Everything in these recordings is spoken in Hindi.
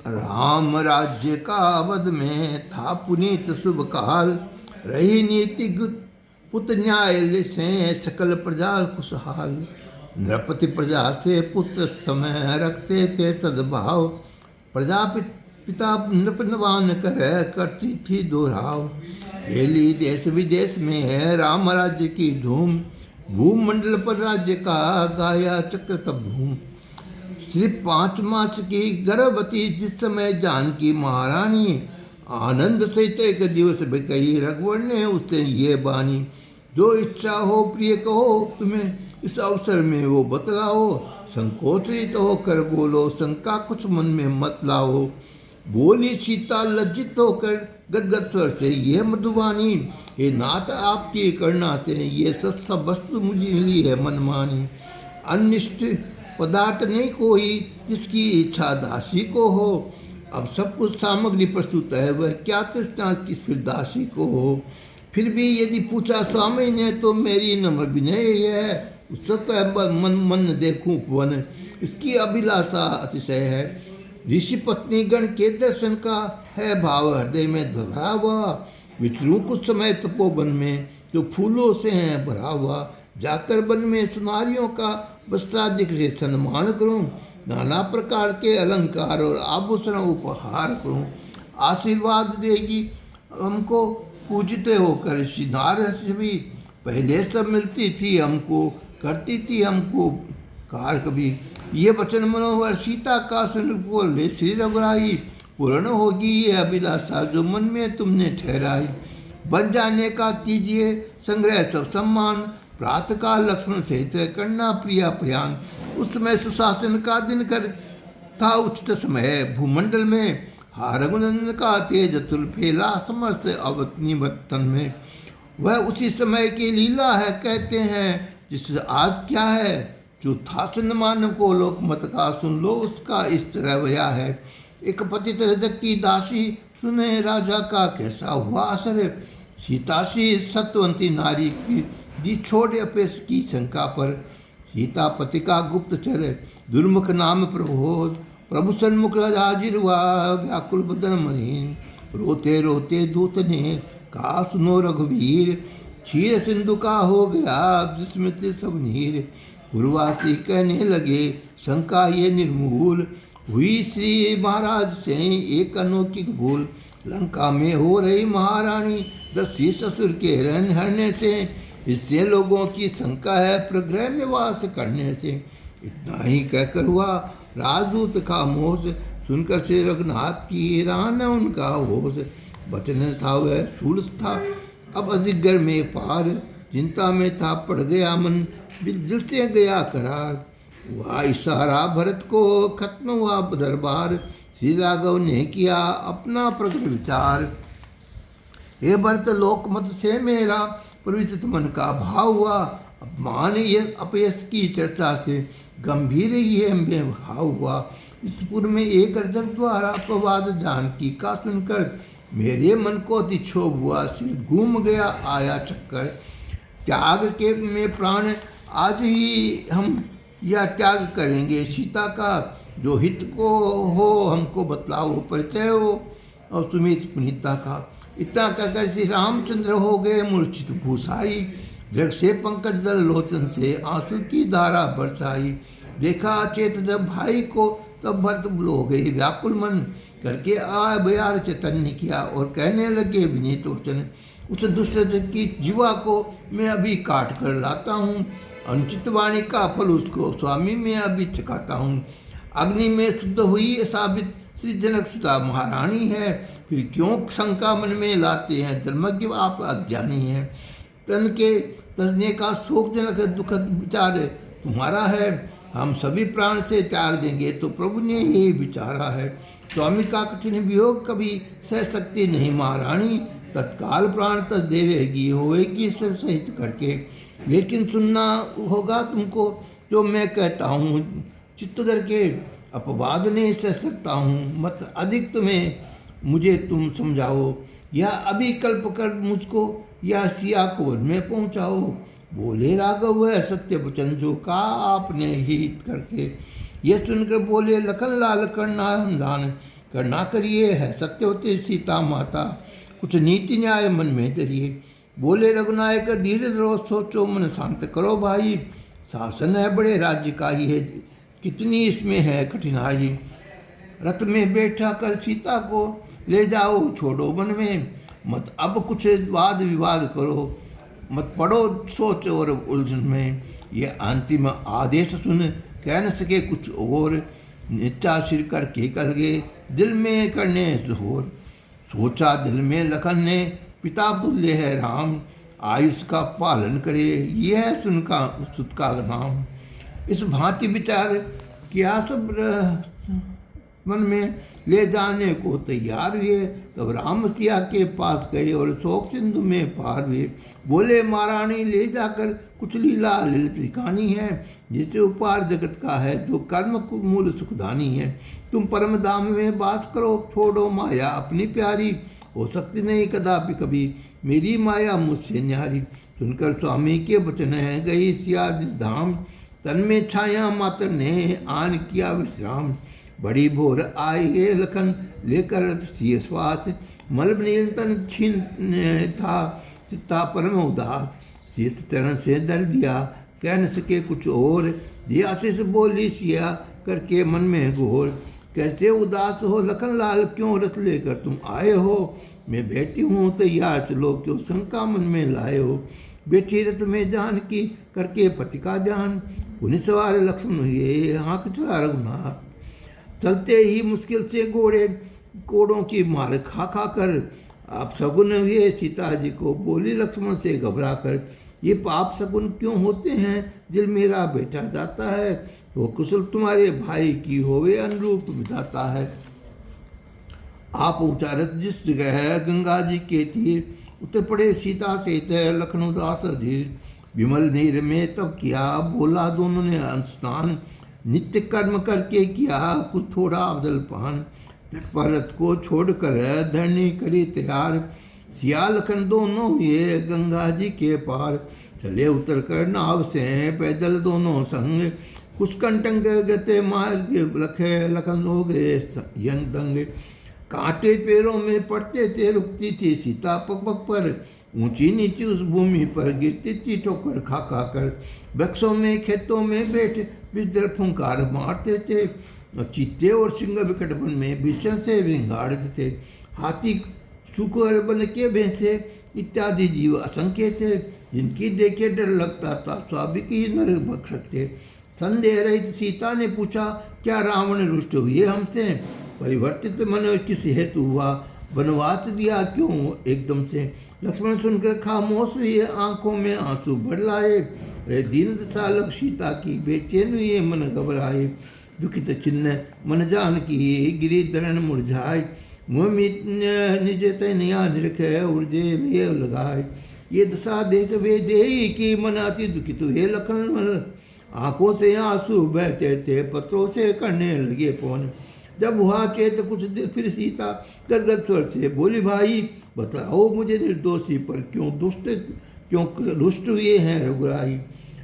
राम राज्य का अवध में था पुनीत शुभ काल, रही नीति पुत न्याय से सकल प्रजा खुशहाल। नृपति प्रजा से पुत्र समय रखते थे सद्भाव, प्रजा पिता नृपनवान करती थी दोहराव। हेली देश विदेश में है राम राज्य की धूम, भूमंडल पर राज्य का गाया चक्र तब धूम। सिर्फ 5 मास की गर्भवती जिस समय जानकी महारानी, आनंद सहित एक दिवस कही रघुवर ने उससे ये बानी। जो इच्छा हो प्रिय कहो तुम्हें इस अवसर में वो बतलाओ, संकोचित होकर बोलो शंका कुछ मन में मत लाओ। बोली सीता लज्जित होकर गदगद स्वर से यह मधुबानी, हे नाथ आपकी करुणा से ये सब वस्तु मुझे मिली है मनमानी। अनिष्ट पदार्थ नहीं कोई जिसकी इच्छा दासी को हो, अब सब कुछ सामग्री प्रस्तुत है वह क्या तृष्णा किस फिर दासी को हो। फिर भी यदि पूछा स्वामी ने तो मेरी नम्र विनय है, उसका मन मन देखूं वन, इसकी अभिलाषा अतिशय है। ऋषि पत्नी गण के दर्शन का है भाव हृदय में भरा हुआ, विचरूं कुछ समय तपोवन में जो फूलों से है भरा हुआ। जाकर वन में सुनारियों का वस्त्राधिक से सम्मान करूं, नाना प्रकार के अलंकार और आभूषण उपहार करूं। आशीर्वाद देगी हमको पूजते होकर श्रृंगार भी, पहले सब मिलती थी हमको करती थी हमको कार कभी। ये वचन मनोहर सीता का सुन बोले श्री रघुराई, पूर्ण होगी ये अभिलाषा जो मन में तुमने ठहराई। बन जाने का कीजिए संग्रह सब सम्मान, प्रातः काल लक्ष्मण सहित करना प्रिया प्यान। उस समय सुशासन का दिन कर था उचित समय, भूमंडल में रघुनंदन का तेज तुल फैला समस्त अवतनी वतन में। वह उसी समय की लीला है कहते हैं जिससे आज क्या है, जो था सुन मानव को लोक मत का सुन लो उसका इस तरह वया है। एक पतित हृदय की दासी सुने राजा का कैसा हुआ असर, सीतासी सत्वंती नारी की दी छोड़ अपेश की शंका पर। सीता पति का गुप्तचर दुर्मुख नाम प्रबोध, प्रभु सन्मुख हाजिर हुआ व्याकुल बदन मलिन। रोते रोते दूत ने कहा सुनो रघुवीर, क्षीर सिंधु का हो गया जिसमें से सब नीर। पूर्वासी कहने लगे शंका ये निर्मूल, हुई श्री महाराज से एक अनोखी भूल। लंका में हो रही महारानी दसी ससुर के हरने से, इससे लोगों की शंका है प्रग्रह में वास करने से। इतना ही कहकर हुआ राजदूत का मोह, सुनकर से रघुनाथ की रान उनका होश। वचन था वह शूल था अब अधिक घर में पार, चिंता में था पड़ गया मन दिल से गया करार। वह इशारा भरत को खत्म हुआ दरबार, श्री राघव ने किया अपना प्रकट विचार। हे भरत लोकमत से मेरा पवित्र मन का भाव हुआ, अपमान अपयश की चर्चा से गंभीर ये में भाव हुआ। इस पूर्व में एक अर्जक द्वारा अपवाद जानकी का सुनकर मेरे मन को अतिक्षोभ हुआ, सिर घूम गया आया चक्कर। त्याग के में प्राण आज ही हम यह त्याग करेंगे सीता का, जो हित को हो हमको बतलाओ परिचय हो और सुमित पुनीता का। इतना कहकर श्री रामचंद्र हो गए मूर्छित भूषाई, जग से पंकज दल लोचन से आंसू की धारा बरसाई। देखा चेत जब भाई को तब भरत हो गई व्याकुल मन, करके आ बयार चैतन्य किया और कहने लगे विनीत वचन। उस दुष्ट की जीवा को मैं अभी काट कर लाता हूँ, अनुचित वाणी का फल उसको स्वामी में अभी चकाता हूँ। अग्नि में शुद्ध हुई साबित श्री जनक सुता महारानी है, फिर क्यों शंका मन में लाते हैं धर्मज्ञ आप अज्ञानी हैं। तन के तजने का शोकजनक दुखद विचार तुम्हारा है, हम सभी प्राण से त्याग देंगे तो प्रभु ने यही विचारा है। स्वामी का कठिन वियोग कभी सह सकती नहीं महारानी, तत्काल प्राण तक देवेगी होएगी सब सहित करके। लेकिन सुनना होगा तुमको जो मैं कहता हूँ चित्त करके, अपवाद नहीं सह सकता हूँ मत अधिक तुम्हें मुझे तुम समझाओ। या अभी कल्प कर मुझको या सिया को में पहुँचाओ। बोले राघव वह सत्य वचन जो कहा आपने हित करके। यह सुनकर बोले लखन लाल करना हमदान, करना करिए, है सत्य होते सीता माता, कुछ नीति न्याय मन में धरिए। बोले रघुनायक धीरे धरो, सोचो मन शांत करो भाई, शासन है बड़े राज्य का ही है, कितनी इसमें है कठिनाई। रथ में बैठा कर सीता को ले जाओ छोड़ो वन में, मत अब कुछ वाद विवाद करो, मत पड़ो सोच और उलझन में। ये अंतिम आदेश सुन कह न सके कुछ और, नीचा सिर करके कल गए दिल में करने जोर। सोचा दिल में लखन ने पिता तुल्य है राम, आयुष का पालन करे यह है सुनका सुत का नाम। इस भांति विचार किया सब मन में, ले जाने को तैयार हुए। तब राम सिया के पास गए और शोक सिंधु में पार हुए। बोले महारानी ले जाकर कुछ लीला ललित कहानी है, जिसे उपहार जगत का है जो कर्म मूल सुखदानी है। तुम परम धाम में वास करो, छोड़ो माया अपनी प्यारी, हो सकती नहीं कदापि कभी मेरी माया मुझसे न्यारी। सुनकर स्वामी के वचन है गई सिया जिस धाम, तन में छाया मात्र ने आन किया विश्राम। बड़ी भोर आई ये लखन लेकर सिय श्वास, मल नीलतन छीन था चित्ता परम उदास। शीत चरण से दल दिया कह न सके कुछ और, दिया से बोली सिया करके मन में घोर। कैसे उदास हो लखन लाल क्यों रथ लेकर तुम आए हो, मैं बैठी हूँ तैयार चलो क्यों शंका मन में लाए हो। बेटी रथ में जान की करके पति का ध्यान, पुण्य सवार लक्ष्मण हुए हाँक चला रघुनाथ। चलते ही मुश्किल से घोड़ों की मार खा खा कर आप सगुन हुए सीता जी को, बोली लक्ष्मण से घबरा कर ये पाप सगुन क्यों होते हैं, दिल मेरा बैठा जाता है, वो कुशल तुम्हारे भाई की होवे अनुरूप विधाता है। आप उचारत जिस जगह गंगा जी के तीर, उतर पड़े सीता से तय लखनऊ दास धीर। विमल नीर में तब किया बोला दोनों ने स्नान, नित्य कर्म करके किया कुछ थोड़ा अवदल पान। तट पर रथ को छोड़कर धरनी करी तैयार, सिया लखन दोनों ये गंगा जी के पार। चले उतर कर नाव से पैदल दोनों संग, कुछ कंटंग गते मार्ग लखे लखन हो गए यंग दंग। कांटे पैरों में पड़ते थे रुकती थी सीता पग पग पर, ऊंची नीची उस भूमि पर गिरती थी ठोकर खा खा कर। वृक्षों में खेतों में बैठ बिजर फुंकार मारते थे, चीते और सिंह विकट वन में भीषण से विंगाड़ते थे। हाथी शुकर बन के भैंसे इत्यादि जीव असंख्य थे, जिनकी देखे डर लगता था स्वाभाविक ही नर भक्षक थे। संदेह रहित सीता ने पूछा क्या रावण रुष्ट हुए हमसे, परिवर्तित मन किस हेतु हुआ, वनवास दिया क्यों एकदम से। लक्ष्मण सुनकर खामोश हुए आंखों में आंसू भर लाए, रे दीन दशा लग सीता की बेचैन हुए मन घबराए। दुखित चिन्ह मन जान की गिरी धरण मुरझाए, मुँह निज तनिया निरखे उर्जे लिए लगाए। ये दशा देख वे देही की मन अति दुखित हुए लखन, आंखों से आंसू बहते थे पत्रों से करने लगे पवन। जब हुआ चेत कुछ देर फिर सीता गदगद स्वर से बोली भाई बताओ मुझे निर्दोषी पर क्यों रुष्ट हुए हैं रघुराई।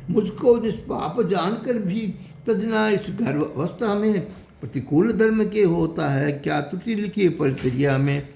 मुझको निष्पाप जानकर भी तजना इस गर्भ अवस्था में, प्रतिकूल धर्म के होता है क्या त्रुटि लिखी परिचर्या में।